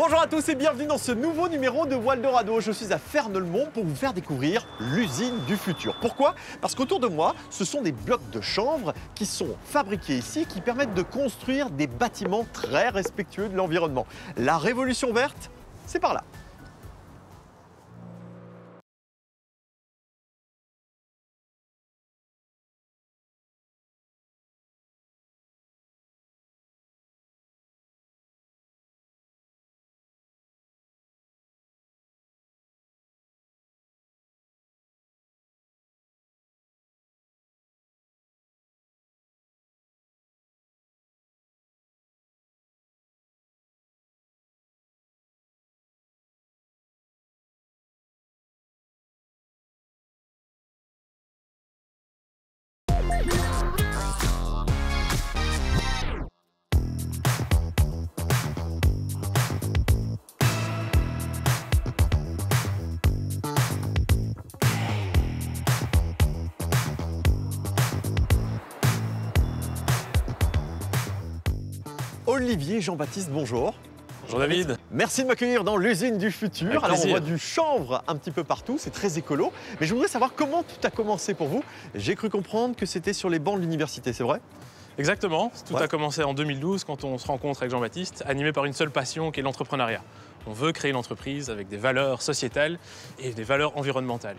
Bonjour à tous et bienvenue dans ce nouveau numéro de Waldorado. Je suis à Fernelmont pour vous faire découvrir l'usine du futur. Pourquoi? Parce qu'autour de moi, ce sont des blocs de chanvre qui sont fabriqués ici, qui permettent de construire des bâtiments très respectueux de l'environnement. La révolution verte, c'est par là. Olivier Jean-Baptiste, bonjour. Bonjour David. Merci de m'accueillir dans l'usine du futur. Avec Alors on plaisir. voit du chanvre un petit peu partout, c'est très écolo. Mais je voudrais savoir comment tout a commencé pour vous. J'ai cru comprendre que c'était sur les bancs de l'université, c'est vrai? Exactement. Tout Ouais. a commencé en 2012 quand on se rencontre avec Jean-Baptiste, animé par une seule passion qui est l'entrepreneuriat. On veut créer une entreprise avec des valeurs sociétales et des valeurs environnementales.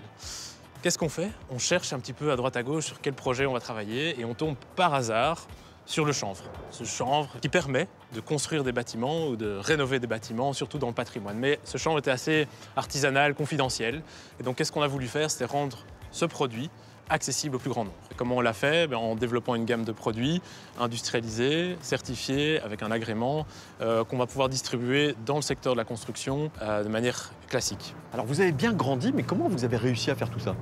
Qu'est-ce qu'on fait? On cherche un petit peu à droite à gauche sur quel projet on va travailler et on tombe par hasard sur le chanvre. Ce chanvre qui permet de construire des bâtiments ou de rénover des bâtiments, surtout dans le patrimoine. Mais ce chanvre était assez artisanal, confidentiel. Et donc qu'est-ce qu'on a voulu faire? C'était rendre ce produit accessible au plus grand nombre. Et comment on l'a fait? En développant une gamme de produits industrialisés, certifiés, avec un agrément qu'on va pouvoir distribuer dans le secteur de la construction de manière classique. Alors vous avez bien grandi, mais comment vous avez réussi à faire tout ça?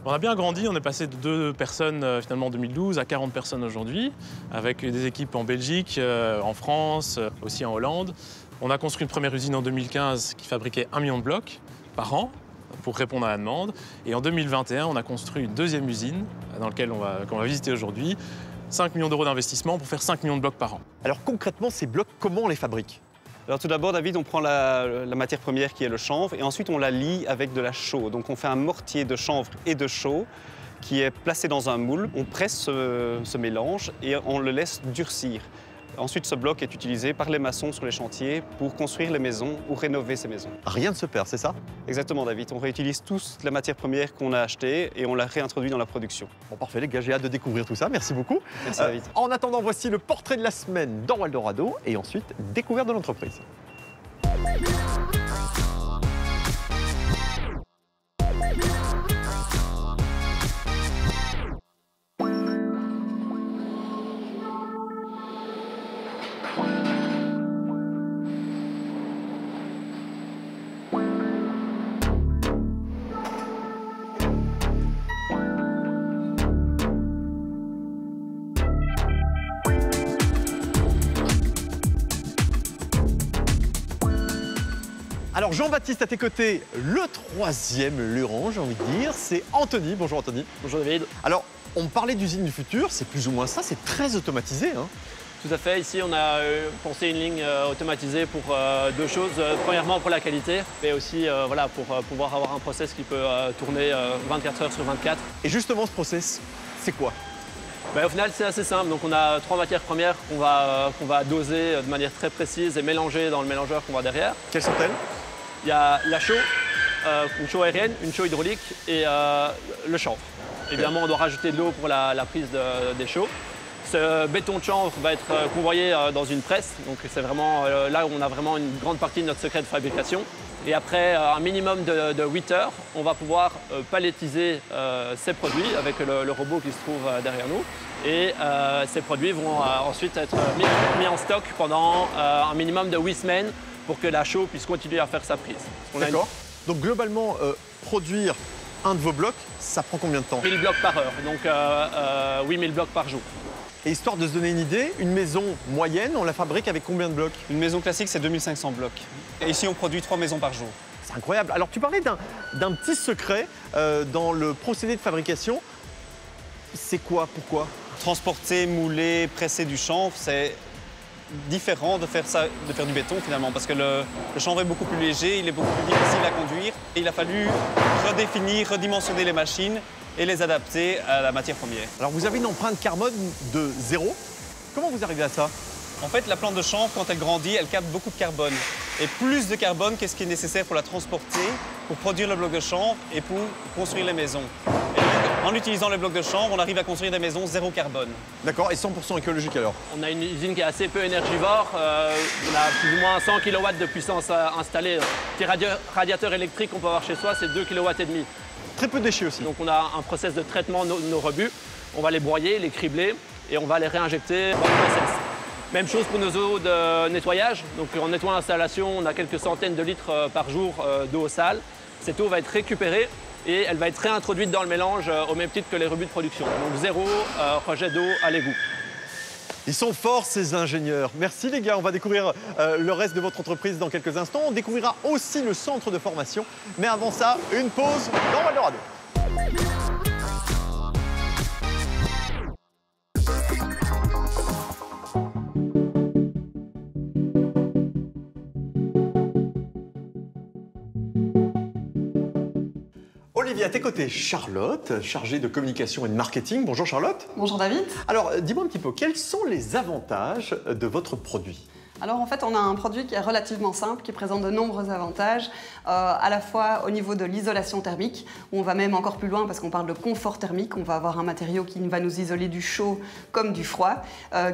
On a bien grandi, on est passé de 2 personnes finalement en 2012 à 40 personnes aujourd'hui, avec des équipes en Belgique, en France, aussi en Hollande. On a construit une première usine en 2015 qui fabriquait 1 million de blocs par an pour répondre à la demande. Et en 2021, on a construit une deuxième usine dans laquelle qu'on va visiter aujourd'hui. 5 millions d'euros d'investissement pour faire 5 millions de blocs par an. Alors concrètement, ces blocs, comment on les fabrique? Alors tout d'abord, David, on prend la matière première qui est le chanvre et ensuite on la lie avec de la chaux. Donc on fait un mortier de chanvre et de chaux qui est placé dans un moule. On presse ce mélange et on le laisse durcir. Ensuite, ce bloc est utilisé par les maçons sur les chantiers pour construire les maisons ou rénover ces maisons. Rien ne se perd, c'est ça? Exactement, David. On réutilise toute la matière première qu'on a achetée et on la réintroduit dans la production. Bon, parfait les gars, j'ai hâte de découvrir tout ça, merci beaucoup. Merci, David. En attendant, voici le portrait de la semaine dans Waldorado et ensuite, découverte de l'entreprise. Alors Jean-Baptiste, à tes côtés, le troisième luron, j'ai envie de dire, c'est Anthony. Bonjour Anthony. Bonjour David. Alors, on me parlait d'usine du futur, c'est plus ou moins ça, c'est très automatisé, hein? Tout à fait. Ici, on a pensé une ligne automatisée pour deux choses. Premièrement, pour la qualité, mais aussi voilà, pour pouvoir avoir un process qui peut tourner 24 heures sur 24. Et justement, ce process, c'est quoi? Ben, au final, c'est assez simple. Donc, on a 3 matières premières qu'on va doser de manière très précise et mélanger dans le mélangeur qu'on voit derrière. Quelles sont-elles? Il y a la chaux, une chaux aérienne, une chaux hydraulique et le chanvre. Évidemment, on doit rajouter de l'eau pour la prise des chaux. Ce béton de chanvre va être convoyé dans une presse, donc c'est vraiment là où on a vraiment une grande partie de notre secret de fabrication. Et après un minimum de 8 heures, on va pouvoir palettiser ces produits avec le robot qui se trouve derrière nous. Et ces produits vont ensuite être mis en stock pendant un minimum de 8 semaines pour que la chaux puisse continuer à faire sa prise. D'accord. Donc globalement, produire un de vos blocs, ça prend combien de temps? 1000 blocs par heure, donc 8000 blocs par jour. Et histoire de se donner une idée, une maison moyenne, on la fabrique avec combien de blocs? Une maison classique, c'est 2500 blocs. Et ici, on produit 3 maisons par jour. C'est incroyable. Alors tu parlais d'un petit secret dans le procédé de fabrication. C'est quoi? Pourquoi? Transporter, mouler, presser du chanvre, c'est différent de faire du béton finalement, parce que le chanvre est beaucoup plus léger, il est beaucoup plus difficile à conduire, et il a fallu redéfinir, redimensionner les machines et les adapter à la matière première. Alors vous avez une empreinte carbone de 0. Comment vous arrivez à ça? En fait, la plante de chanvre, quand elle grandit, elle capte beaucoup de carbone. Et plus de carbone qu'est-ce qui est nécessaire pour la transporter, pour produire le bloc de chanvre et pour construire les maisons. Et donc, en utilisant les blocs de chanvre, on arrive à construire des maisons zéro carbone. D'accord, et 100% écologique alors? On a une usine qui est assez peu énergivore. On a plus ou moins 100 kW de puissance installée. Les radiateurs électriques qu'on peut avoir chez soi, c'est 2,5 kW. Très peu de déchets aussi. Donc on a un process de traitement de nos rebuts. On va les broyer, les cribler et on va les réinjecter dans le process. Même chose pour nos eaux de nettoyage. Donc en nettoyant l'installation, on a quelques centaines de litres par jour d'eau sale. Cette eau va être récupérée et elle va être réintroduite dans le mélange au même titre que les rebuts de production. Donc zéro rejet d'eau à l'égout. Ils sont forts ces ingénieurs. Merci les gars, on va découvrir le reste de votre entreprise dans quelques instants. On découvrira aussi le centre de formation. Mais avant ça, une pause dans Val d'Orado. Olivier, à tes côtés, Charlotte, chargée de communication et de marketing. Bonjour Charlotte. Bonjour David. Alors, dis-moi un petit peu, quels sont les avantages de votre produit? Alors en fait, on a un produit qui est relativement simple, qui présente de nombreux avantages, à la fois au niveau de l'isolation thermique, où on va même encore plus loin parce qu'on parle de confort thermique. On va avoir un matériau qui va nous isoler du chaud comme du froid,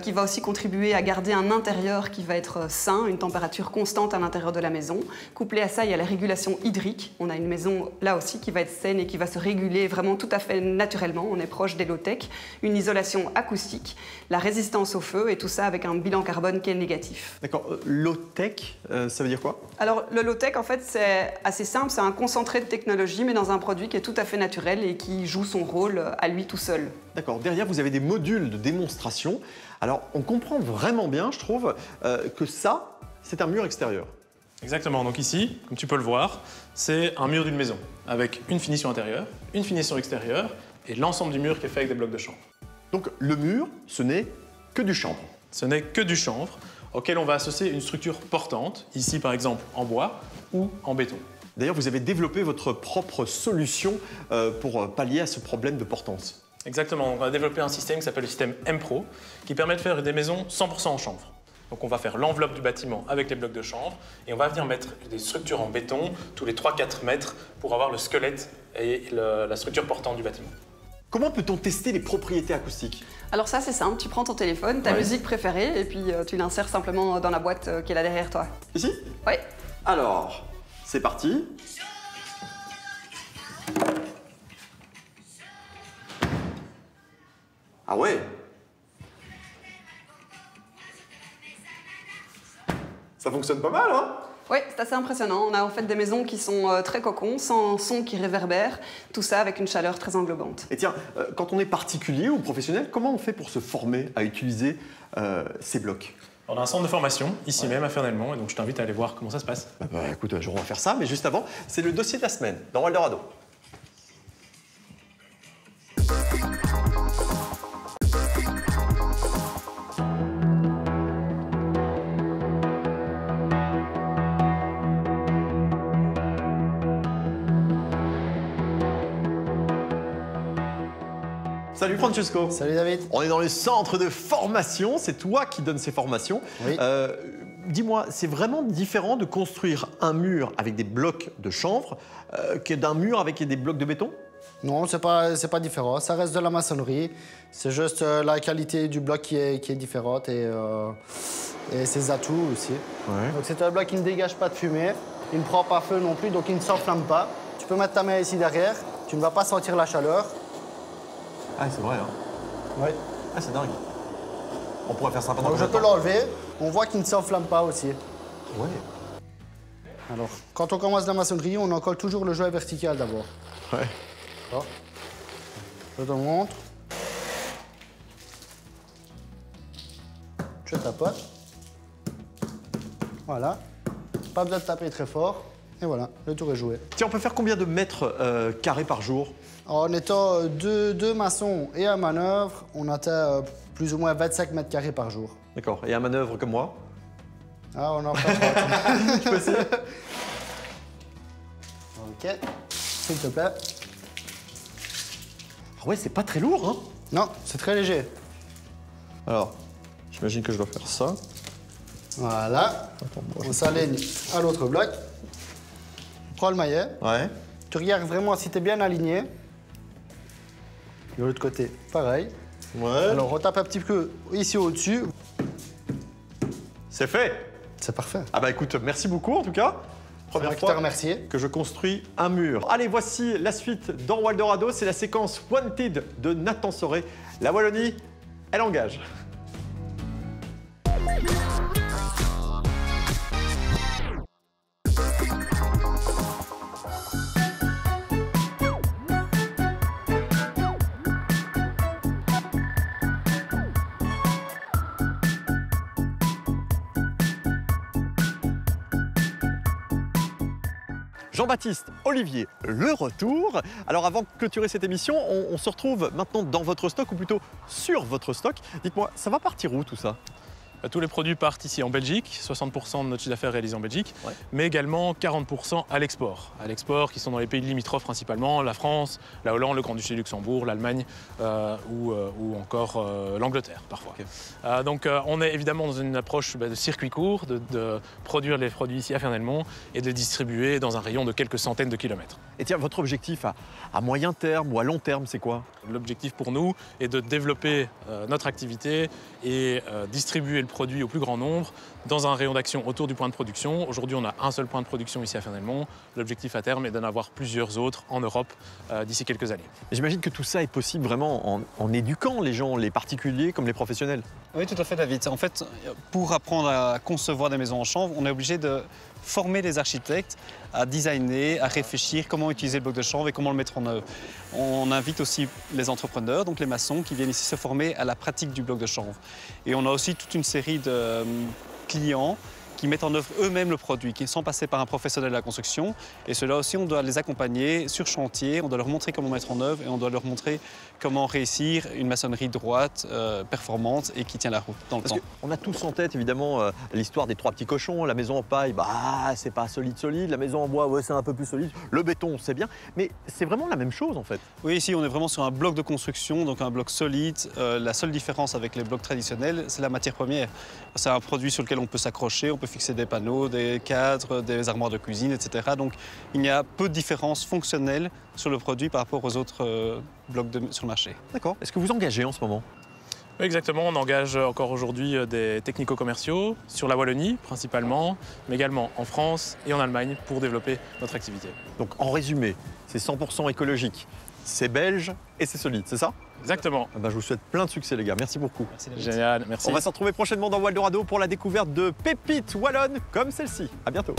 qui va aussi contribuer à garder un intérieur qui va être sain, une température constante à l'intérieur de la maison. Couplé à ça, il y a la régulation hydrique. On a une maison là aussi qui va être saine et qui va se réguler vraiment tout à fait naturellement. On est proche des low-tech. Une isolation acoustique, la résistance au feu et tout ça avec un bilan carbone qui est négatif. D'accord, low-tech, ça veut dire quoi? Alors le low-tech en fait c'est assez simple, c'est un concentré de technologie mais dans un produit qui est tout à fait naturel et qui joue son rôle à lui tout seul. D'accord, derrière vous avez des modules de démonstration. Alors on comprend vraiment bien, je trouve, que ça, c'est un mur extérieur. Exactement, donc ici, comme tu peux le voir, c'est un mur d'une maison avec une finition intérieure, une finition extérieure et l'ensemble du mur qui est fait avec des blocs de chanvre. Donc le mur, ce n'est que du chanvre. Ce n'est que du chanvre auquel on va associer une structure portante, ici par exemple en bois ou en béton. D'ailleurs, vous avez développé votre propre solution pour pallier à ce problème de portance. Exactement, on va développer un système qui s'appelle le système M-Pro, qui permet de faire des maisons 100% en chanvre. Donc on va faire l'enveloppe du bâtiment avec les blocs de chanvre et on va venir mettre des structures en béton tous les 3-4 mètres pour avoir le squelette et la structure portante du bâtiment. Comment peut-on tester les propriétés acoustiques? Alors ça c'est simple, tu prends ton téléphone, ta musique préférée et puis tu l'insères simplement dans la boîte qui est là derrière toi. Ici? Oui. Alors, c'est parti. Ah ouais. Ça fonctionne pas mal, hein? Oui, c'est assez impressionnant. On a en fait des maisons qui sont très cocons, sans son qui réverbère, tout ça avec une chaleur très englobante. Et tiens, quand on est particulier ou professionnel, comment on fait pour se former à utiliser ces blocs? On a un centre de formation, ici même à Fernelmont, et donc je t'invite à aller voir comment ça se passe. Écoute, on va faire ça, mais juste avant, c'est le dossier de la semaine, dans Val d'Orado. Salut Francesco. Salut David. On est dans le centre de formation, c'est toi qui donnes ces formations. Oui. Dis-moi, c'est vraiment différent de construire un mur avec des blocs de chanvre que d'un mur avec des blocs de béton? Non, c'est pas différent. Ça reste de la maçonnerie. C'est juste la qualité du bloc qui est différente et ses atouts aussi. Ouais. Donc c'est un bloc qui ne dégage pas de fumée, il ne prend pas feu non plus, donc il ne s'enflamme pas. Tu peux mettre ta main ici derrière, tu ne vas pas sentir la chaleur. Ah, c'est vrai, hein? Oui. Ah, c'est dingue. On pourrait faire ça pendant Donc je peux l'enlever. On voit qu'il ne s'enflamme pas aussi. Ouais. Alors, quand on commence la maçonnerie, on encolle toujours le joint vertical d'abord. Ouais. D'accord. Je te montre. Je tapote. Voilà. Pas besoin de taper très fort. Et voilà, le tour est joué. Tiens, on peut faire combien de mètres carrés par jour? En étant deux maçons et à manœuvre, on atteint plus ou moins 25 mètres carrés par jour. D'accord. Et un manœuvre comme moi? Ah, on en fait 30. Je peux essayer? Ok, s'il te plaît. Ah ouais, c'est pas très lourd, hein? Non, c'est très léger. Alors, j'imagine que je dois faire ça. Voilà. Attends, moi, On s'aligne à l'autre bloc. Prends le maillet. Ouais. Tu regardes vraiment si tu es bien aligné. De l'autre côté, pareil. Ouais. Alors, on tape un petit peu ici au-dessus. C'est fait. C'est parfait. Ah bah écoute, merci beaucoup en tout cas. Première Je te fois remercie. que je construis un mur. Allez, voici la suite dans Waldorado. C'est la séquence Wanted de Nathan Soré. La Wallonie, elle engage. Jean-Baptiste, Olivier, le retour. Alors avant de clôturer cette émission, on se retrouve maintenant dans votre stock, ou plutôt sur votre stock. Dites-moi, ça va partir où tout ça? Tous les produits partent ici en Belgique, 60% de notre chiffre d'affaires réalisé en Belgique, Ouais. mais également 40% à l'export. À l'export, qui sont dans les pays limitrophes principalement, la France, la Hollande, le Grand-Duché de Luxembourg, l'Allemagne ou encore l'Angleterre parfois. Okay. Donc on est évidemment dans une approche de circuit court, de produire les produits ici à Fernelmont et de les distribuer dans un rayon de quelques centaines de kilomètres. Et tiens, votre objectif à moyen terme ou à long terme, c'est quoi? L'objectif pour nous est de développer notre activité et distribuer le produit au plus grand nombre dans un rayon d'action autour du point de production. Aujourd'hui, on a un seul point de production ici à Fernelmont. L'objectif à terme est d'en avoir plusieurs autres en Europe d'ici quelques années. J'imagine que tout ça est possible vraiment en éduquant les gens, les particuliers comme les professionnels. Oui, tout à fait, David. En fait, pour apprendre à concevoir des maisons en chanvre, on est obligé de former les architectes à designer, à réfléchir comment utiliser le bloc de chanvre et comment le mettre en œuvre. On invite aussi les entrepreneurs, donc les maçons, qui viennent ici se former à la pratique du bloc de chanvre. Et on a aussi toute une série de clients qui mettent en œuvre eux-mêmes le produit, qui sont passés par un professionnel de la construction. Et ceux-là aussi, on doit les accompagner sur chantier, on doit leur montrer comment mettre en œuvre et on doit leur montrer comment réussir une maçonnerie droite, performante et qui tient la route dans le temps. On a tous en tête évidemment l'histoire des trois petits cochons. La maison en paille, bah c'est pas solide. La maison en bois, ouais, c'est un peu plus solide. Le béton, c'est bien. Mais c'est vraiment la même chose en fait. Oui, ici on est vraiment sur un bloc de construction, donc un bloc solide. La seule différence avec les blocs traditionnels, c'est la matière première. C'est un produit sur lequel on peut s'accrocher, on peut fixer des panneaux, des cadres, des armoires de cuisine, etc. Donc il y a peu de différence fonctionnelle sur le produit par rapport aux autres blocs sur le marché. D'accord. Est-ce que vous engagez en ce moment? Oui, exactement, on engage encore aujourd'hui des technico-commerciaux sur la Wallonie principalement, mais également en France et en Allemagne pour développer notre activité. Donc en résumé, c'est 100% écologique, c'est belge et c'est solide, c'est ça? Exactement. Ah bah, je vous souhaite plein de succès les gars, merci beaucoup. Merci, David. Génial, merci. On va se retrouver prochainement dans Waldorado pour la découverte de pépites wallonnes comme celle-ci. À bientôt.